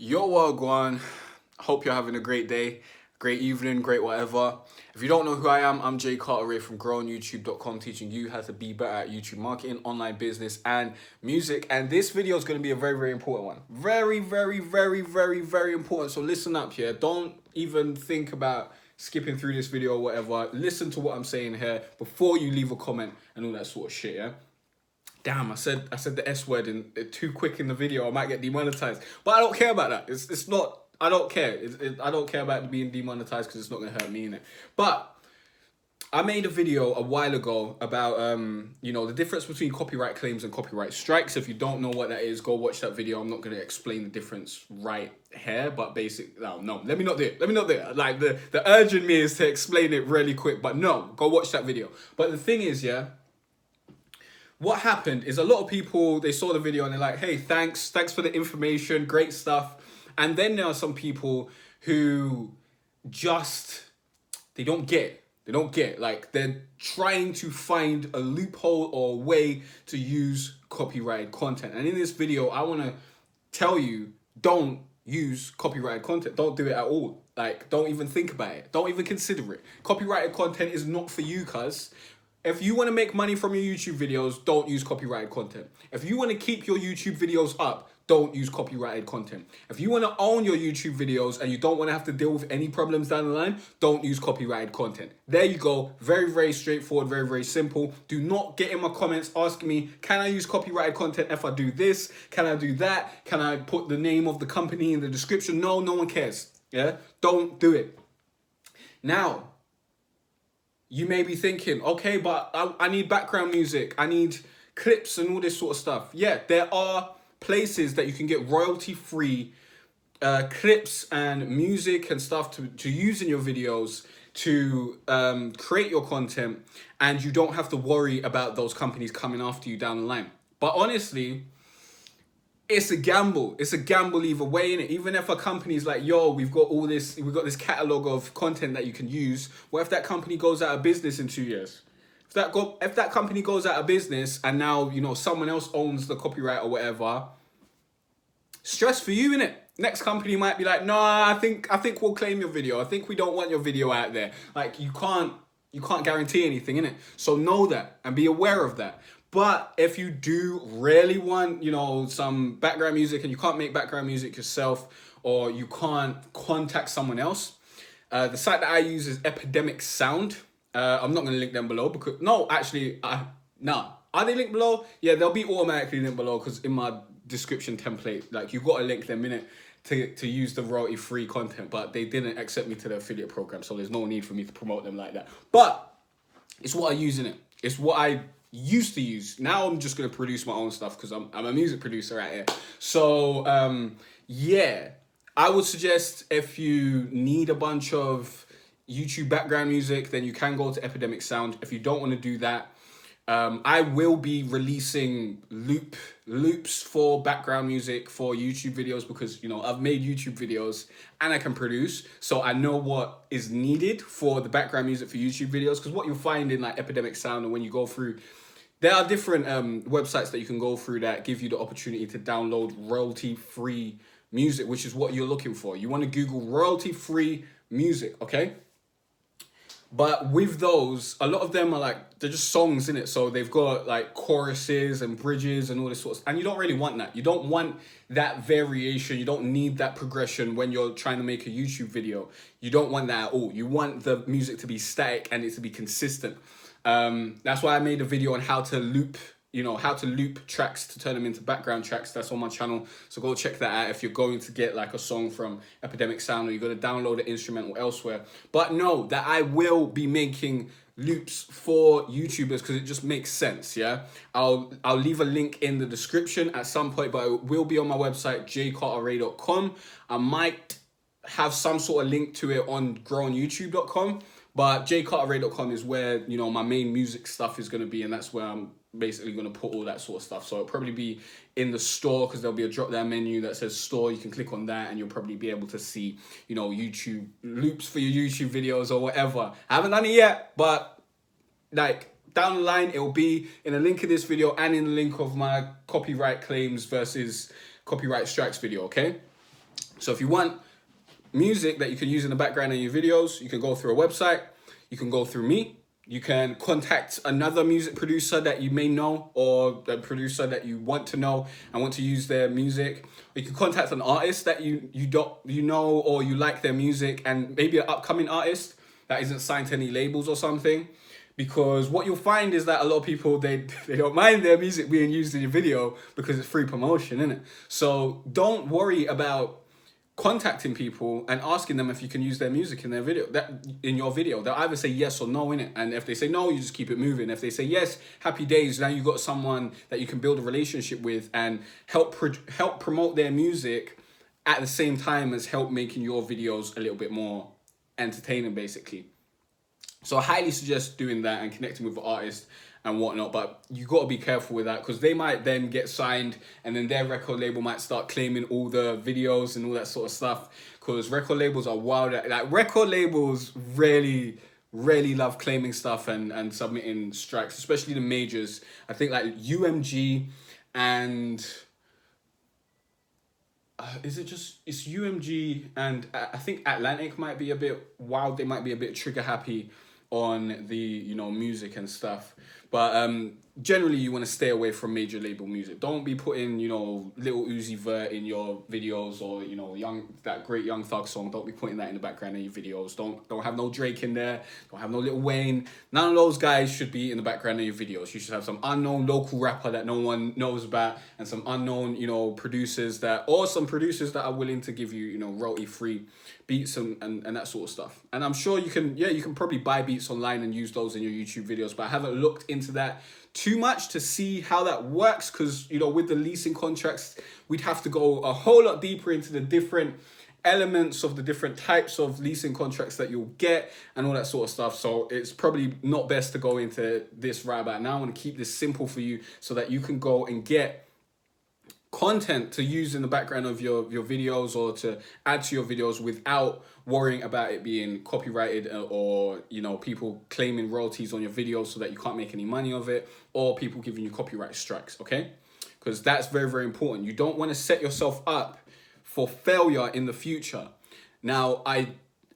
Yo, Wagwan. Hope you're having a great day, great evening, great whatever. If you don't know who I am, I'm Jay Cartere from growingyoutube.com, teaching you how to be better at YouTube marketing, online business, and music. And this video is going to be a very, very important one. Very, very, very, very, very important. So listen up here. Don't even think about skipping through this video or whatever. Listen to what I'm saying here before you leave a comment and all that sort of shit, yeah? Damn, I said the S word in too quick in the video. I might get demonetized, but I don't care about that. It's not. I don't care. I don't care about being demonetized because it's not gonna hurt me in it. But I made a video a while ago about the difference between copyright claims and copyright strikes. If you don't know what that is, go watch that video. I'm not gonna explain the difference right here, but no, let me not do it. Like the urge in me is to explain it really quick, but no, go watch that video. But the thing is, yeah. What happened is a lot of people, they saw the video and they're like, hey, thanks for the information, great stuff. And then there are some people who they don't get it. Like, they're trying to find a loophole or a way to use copyrighted content. And in this video, I want to tell you, don't use copyrighted content. Don't do it at all. Like, don't even think about it. Don't even consider it. Copyrighted content is not for you, cuz. If you want to make money from your YouTube videos, don't use copyrighted content. If you want to keep your YouTube videos up, don't use copyrighted content. If you want to own your YouTube videos and you don't want to have to deal with any problems down the line, don't use copyrighted content. There you go. Very, very straightforward, very, very simple. Do not get in my comments asking me, can I use copyrighted content if I do this? Can I do that? Can I put the name of the company in the description? No one cares. Yeah? Don't do it. Now, you may be thinking, okay, but I need background music. I need clips and all this sort of stuff. Yeah, there are places that you can get royalty-free clips and music and stuff to use in your videos to create your content, and you don't have to worry about those companies coming after you down the line. But honestly, it's a gamble. It's a gamble either way, innit? Even if a company's like, yo, we've got this catalog of content that you can use. What if that company goes out of business in 2 years? If that company goes out of business and now, someone else owns the copyright or whatever, stress for you, innit? Next company might be like, nah, I think we'll claim your video. I think we don't want your video out there. Like, you can't guarantee anything, innit? So know that and be aware of that. But if you do really want, some background music and you can't make background music yourself, or you can't contact someone else, the site that I use is Epidemic Sound. I'm not going to link them below because, Are they linked below? Yeah, they'll be automatically linked below because in my description template, like, you've got to link them in it to use the royalty-free content, but they didn't accept me to the affiliate program, so there's no need for me to promote them like that. But it's what I use in it. It's what I used to use. Now I'm just going to produce my own stuff because I'm a music producer out here. So, I would suggest if you need a bunch of YouTube background music, then you can go to Epidemic Sound. If you don't want to do that, I will be releasing loops for background music for YouTube videos because, I've made YouTube videos and I can produce. So I know what is needed for the background music for YouTube videos, because what you'll find in like Epidemic Sound, and when you go through, there are different websites that you can go through that give you the opportunity to download royalty-free music, which is what you're looking for. You want to Google royalty-free music, okay? But with those, a lot of them are they're just songs in it. So they've got like choruses and bridges and all this sort of stuff. And you don't really want that. You don't want that variation. You don't need that progression when you're trying to make a YouTube video. You don't want that at all. You want the music to be static and it to be consistent. That's why I made a video on how to loop tracks to turn them into background tracks. That's on my channel, so go check that out if you're going to get like a song from Epidemic Sound or you're going to download an instrumental elsewhere. But know that I will be making loops for YouTubers because it just makes sense, yeah? I'll leave a link in the description at some point, but it will be on my website, jaycartere.com. I might have some sort of link to it on growingyoutube.com, but jaycartere.com is where, my main music stuff is going to be, and that's where I'm basically going to put all that sort of stuff. So it'll probably be in the store because there'll be a drop down menu that says store. You can click on that and you'll probably be able to see, YouTube loops for your YouTube videos or whatever. I haven't done it yet, but down the line, it'll be in a link of this video and in the link of my copyright claims versus copyright strikes video, okay? So if you want music that you can use in the background of your videos, you can go through a website, you can go through me, you can contact another music producer that you may know, or a producer that you want to know and want to use their music. Or you can contact an artist that you know or you like their music, and maybe an upcoming artist that isn't signed to any labels or something. Because what you'll find is that a lot of people, they don't mind their music being used in your video because it's free promotion, isn't it? So don't worry about contacting people and asking them if you can use their music in their video, in your video. They'll either say yes or no in it, and if they say no, you just keep it moving. If they say yes, happy days. Now you've got someone that you can build a relationship with and help promote their music at the same time as help making your videos a little bit more entertaining, basically. So I highly suggest doing that and connecting with the artist and whatnot, but you got to be careful with that, because they might then get signed and then their record label might start claiming all the videos and all that sort of stuff, because record labels are wild. Like, record labels really love claiming stuff and submitting strikes, especially the majors. I think like UMG and it's UMG, and I think Atlantic might be a bit wild. They might be a bit trigger happy on the, you know, music and stuff. But generally you want to stay away from major label music. Don't be putting, you know, Lil Uzi Vert in your videos, or, you know, that great Young Thug song. Don't be putting that in the background of your videos. Don't have no Drake in there. Don't have no Lil Wayne. None of those guys should be in the background of your videos. You should have some unknown local rapper that no one knows about, and some unknown, you know, producers that are willing to give you, you know, royalty free beats and that sort of stuff. And I'm sure you can probably buy beats online and use those in your YouTube videos, but I haven't looked into that too much to see how that works, because, you know, with the leasing contracts, we'd have to go a whole lot deeper into the different elements of the different types of leasing contracts that you'll get and all that sort of stuff. So it's probably not best to go into this right about now. I want to keep this simple for you so that you can go and get content to use in the background of your videos, or to add to your videos without worrying about it being copyrighted, or, you know, people claiming royalties on your videos so that you can't make any money of it, or people giving you copyright strikes, okay? Because that's very, very important. You don't want to set yourself up for failure in the future. Now, I'm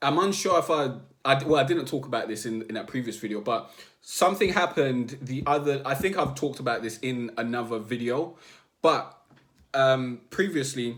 unsure if I didn't talk about this in that previous video, but something happened I think I've talked about this in another video, but previously,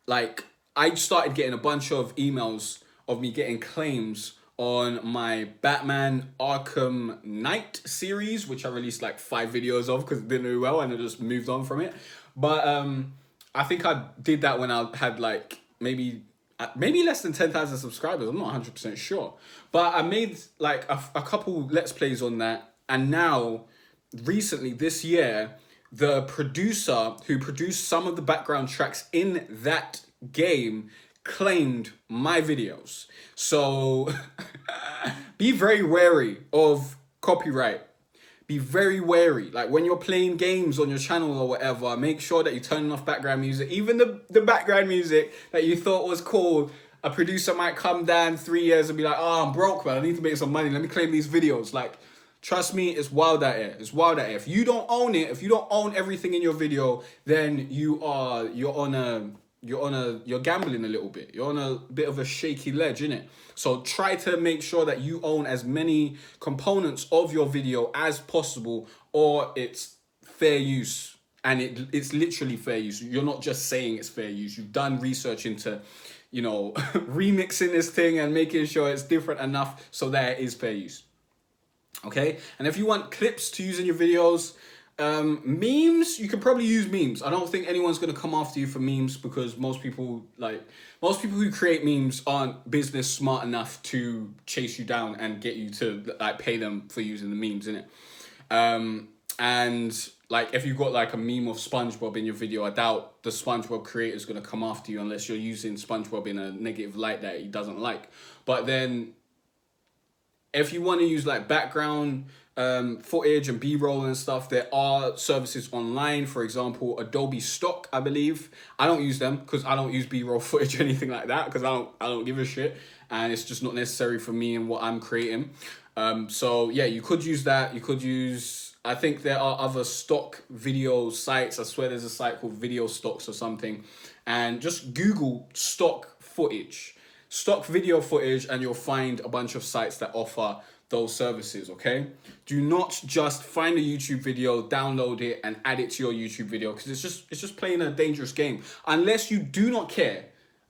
like, I started getting a bunch of emails of me getting claims on my Batman Arkham Knight series, which I released like 5 videos of because it didn't do well and I just moved on from it. But I think I did that when I had like maybe less than 10,000 subscribers. I'm not 100% sure. But I made like a couple Let's Plays on that. And now, recently, this year, the producer who produced some of the background tracks in that game claimed my videos. So be very wary of copyright. Be very wary. Like, when you're playing games on your channel or whatever, make sure that you're turning off background music. Even the background music that you thought was cool, a producer might come down 3 years and be like, oh, I'm broke, man. I need to make some money. Let me claim these videos. Like, trust me, it's wild out here. It's wild out here. If you don't own it, if you don't own everything in your video, then you're gambling a little bit. You're on a bit of a shaky ledge, innit? So try to make sure that you own as many components of your video as possible, or it's fair use. And it's literally fair use. You're not just saying it's fair use. You've done research into, you know, remixing this thing and making sure it's different enough so that it is fair use. Okay, and if you want clips to use in your videos, memes, you can probably use memes. I don't think anyone's going to come after you for memes, because most people who create memes aren't business smart enough to chase you down and get you to like pay them for using the memes, innit? And like, if you've got like a meme of SpongeBob in your video, I doubt the SpongeBob creator is going to come after you unless you're using SpongeBob in a negative light that he doesn't like. But then, if you want to use like background footage and B-roll and stuff, there are services online. For example, Adobe Stock, I believe. I don't use them because I don't use B-roll footage or anything like that, because I don't give a shit, and it's just not necessary for me and what I'm creating. So yeah, you could use that. You could use, I think there are other stock video sites. I swear there's a site called Video Stocks or something. and just Google stock footage, stock video footage, and you'll find a bunch of sites that offer those services, okay? Do not just find a YouTube video, download it, and add it to your YouTube video, because it's just playing a dangerous game. Unless you do not care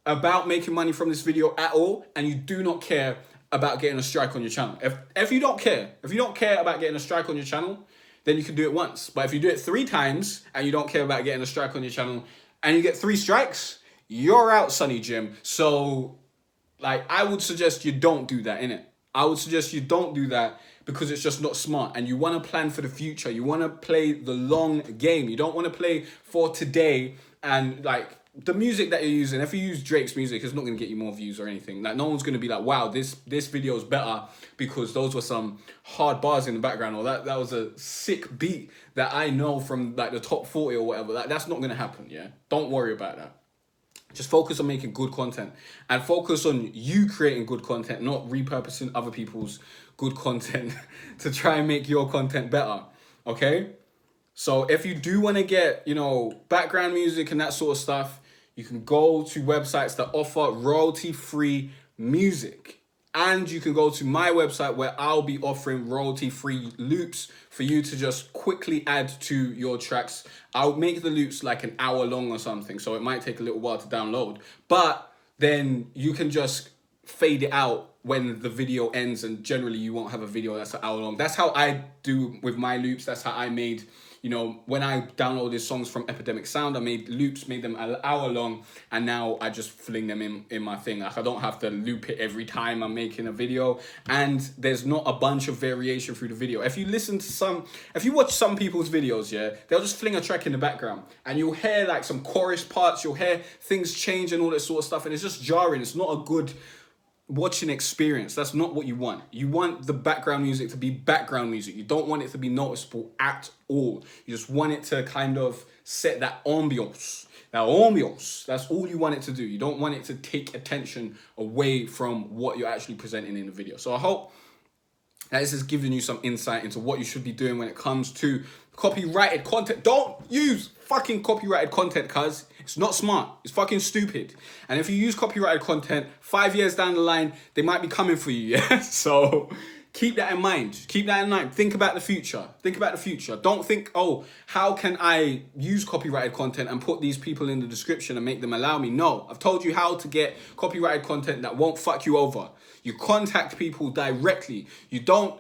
about making money from this video at all, and you do not care about getting a strike on your channel. If you don't care about getting a strike on your channel, then you can do it once. But if you do it 3 times and you don't care about getting a strike on your channel and you get 3 strikes, you're out, Sonny Jim. So, like, I would suggest you don't do that, innit? I would suggest you don't do that, because it's just not smart. And you want to plan for the future. You want to play the long game. You don't want to play for today. And, like, the music that you're using, if you use Drake's music, it's not going to get you more views or anything. Like, no one's going to be like, wow, this video is better because those were some hard bars in the background, or that was a sick beat that I know from, like, the top 40 or whatever. Like, that's not going to happen, yeah? Don't worry about that. Just focus on making good content, and focus on you creating good content, not repurposing other people's good content to try and make your content better, okay? So if you do want to get, you know, background music and that sort of stuff, you can go to websites that offer royalty-free music. And you can go to my website where I'll be offering royalty-free loops for you to just quickly add to your tracks. I'll make the loops like an hour long or something, so it might take a little while to download. But then you can just fade it out when the video ends, and generally you won't have a video that's an hour long. That's how I do with my loops. That's how I made, you know, when I downloaded songs from Epidemic Sound, I made loops, made them an hour long, and now I just fling them in my thing. Like, I don't have to loop it every time I'm making a video, and there's not a bunch of variation through the video. If you watch some people's videos, yeah, they'll just fling a track in the background, and you'll hear like some chorus parts, you'll hear things change and all that sort of stuff, and it's just jarring. It's not a good watching experience. That's not what you want. You want the background music to be background music. You don't want it to be noticeable at all. You just want it to kind of set that ambiance. That's all you want it to do. You don't want it to take attention away from what you're actually presenting in the video. So I hope that this is giving you some insight into what you should be doing when it comes to copyrighted content. Don't use fucking copyrighted content, cuz it's not smart. It's fucking stupid. And if you use copyrighted content, 5 years down the line, they might be coming for you, yeah? So keep that in mind. Keep that in mind. Think about the future. Don't think, oh, how can I use copyrighted content and put these people in the description and make them allow me? No, I've told you how to get copyrighted content that won't fuck you over. You contact people directly. You don't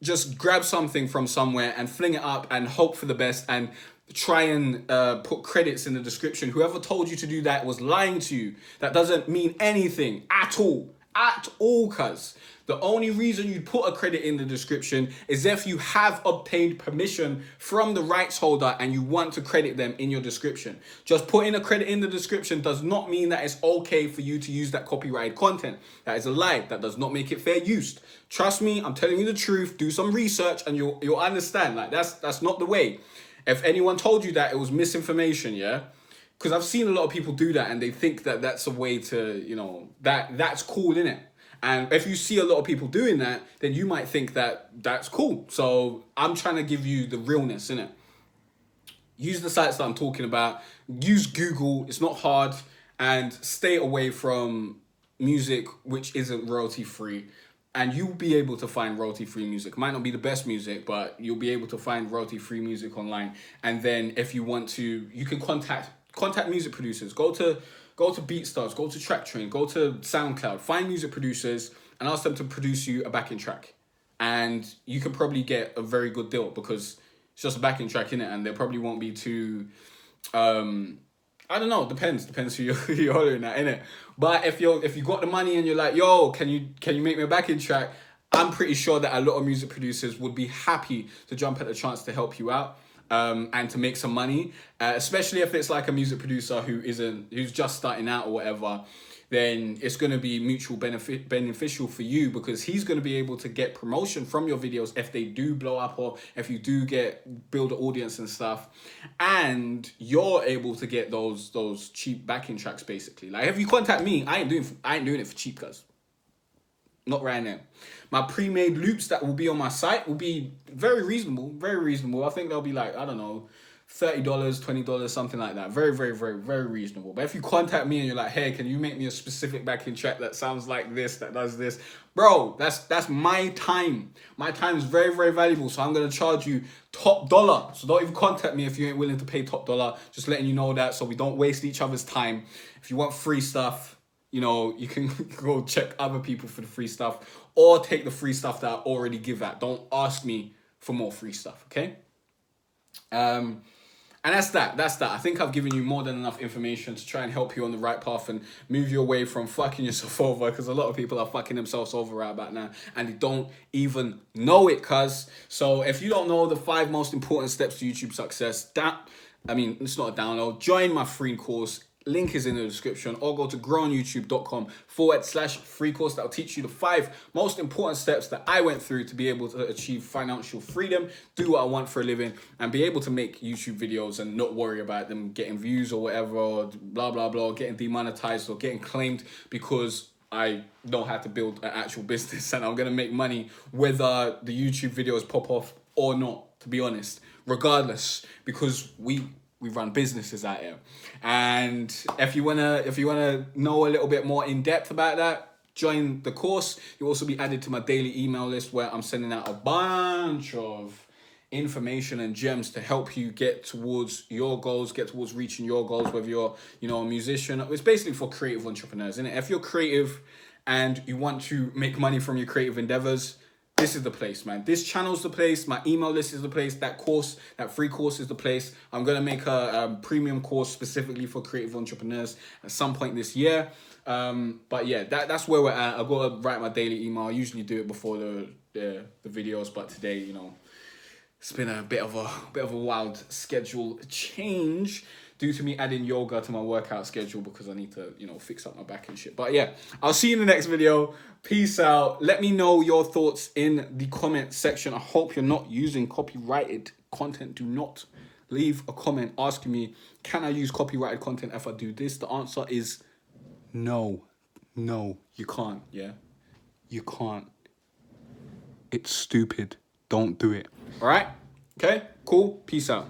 just grab something from somewhere and fling it up and hope for the best and try and put credits in the description. Whoever told you to do that was lying to you. That doesn't mean anything at all, cuz. The only reason you'd put a credit in the description is if you have obtained permission from the rights holder and you want to credit them in your description. Just putting a credit in the description does not mean that it's okay for you to use that copyrighted content. That is a lie. That does not make it fair use. Trust me, I'm telling you the truth. Do some research and you'll understand. Like, that's not the way. If anyone told you that, it was misinformation, yeah? Because I've seen a lot of people do that and they think that that's a way to, you know, that's cool, innit? And if you see a lot of people doing that, then you might think that that's cool. So I'm trying to give you the realness, innit? Use the sites that I'm talking about. Use Google. It's not hard. And stay away from music which isn't royalty-free. And you'll be able to find royalty-free music. It might not be the best music, but you'll be able to find royalty-free music online. And then if you want to, you can contact music producers. Go to BeatStars, go to TrackTrain, go to SoundCloud, find music producers and ask them to produce you a backing track. And you can probably get a very good deal because it's just a backing track, innit? And there probably won't be too, I don't know, depends who you're hollering at, innit? But if you got the money and you're like, yo, can you make me a backing track? I'm pretty sure that a lot of music producers would be happy to jump at the chance to help you out. And to make some money, especially if it's like a music producer who's just starting out or whatever, then it's going to be mutual beneficial for you because he's going to be able to get promotion from your videos if they do blow up or if you do build an audience and stuff, and you're able to get those cheap backing tracks basically. Like if you contact me, I ain't doing it for cheap, guys. Not right now. My pre-made loops that will be on my site will be very reasonable. I think they'll be like, I don't know, $30, $20, something like that. Very, very, very, very reasonable. But if you contact me and you're like, hey, can you make me a specific backing track that sounds like this, that does this? Bro, that's my time. My time is very, very valuable. So I'm going to charge you top dollar. So don't even contact me if you ain't willing to pay top dollar. Just letting you know that so we don't waste each other's time. If you want free stuff, you know, you can go check other people for the free stuff or take the free stuff that I already give out. Don't ask me for more free stuff, okay? And that's that. I think I've given you more than enough information to try and help you on the right path and move you away from fucking yourself over, because a lot of people are fucking themselves over right about now and they don't even know it, cuz. So if you don't know the 5 most important steps to YouTube success, it's not a download. Join my free course. Link is in the description, or go to growonyoutube.com/free course. That'll teach you the 5 most important steps that I went through to be able to achieve financial freedom, do what I want for a living, and be able to make YouTube videos and not worry about them getting views or whatever, or blah, blah, blah, getting demonetized or getting claimed, because I know how to build an actual business and I'm going to make money whether the YouTube videos pop off or not, to be honest, regardless, because we run businesses out here. And if you wanna know a little bit more in depth about that, join the course. You'll also be added to my daily email list where I'm sending out a bunch of information and gems to help you get towards your goals, get towards reaching your goals, whether you're, you know, a musician. It's basically for creative entrepreneurs, isn't it? If you're creative and you want to make money from your creative endeavors, this is the place, man. This channel's the place. My email list is the place. That course, that free course is the place. I'm going to make a premium course specifically for creative entrepreneurs at some point this year. But yeah, that's where we're at. I've got to write my daily email. I usually do it before the videos, but today, you know, it's been a bit of a wild schedule change due to me adding yoga to my workout schedule because I need to, you know, fix up my back and shit. But yeah, I'll see you in the next video. Peace out. Let me know your thoughts in the comment section. I hope you're not using copyrighted content. Do not leave a comment asking me, can I use copyrighted content if I do this? The answer is no. No, you can't, yeah? You can't. It's stupid. Don't do it. All right? Okay? Cool. Peace out.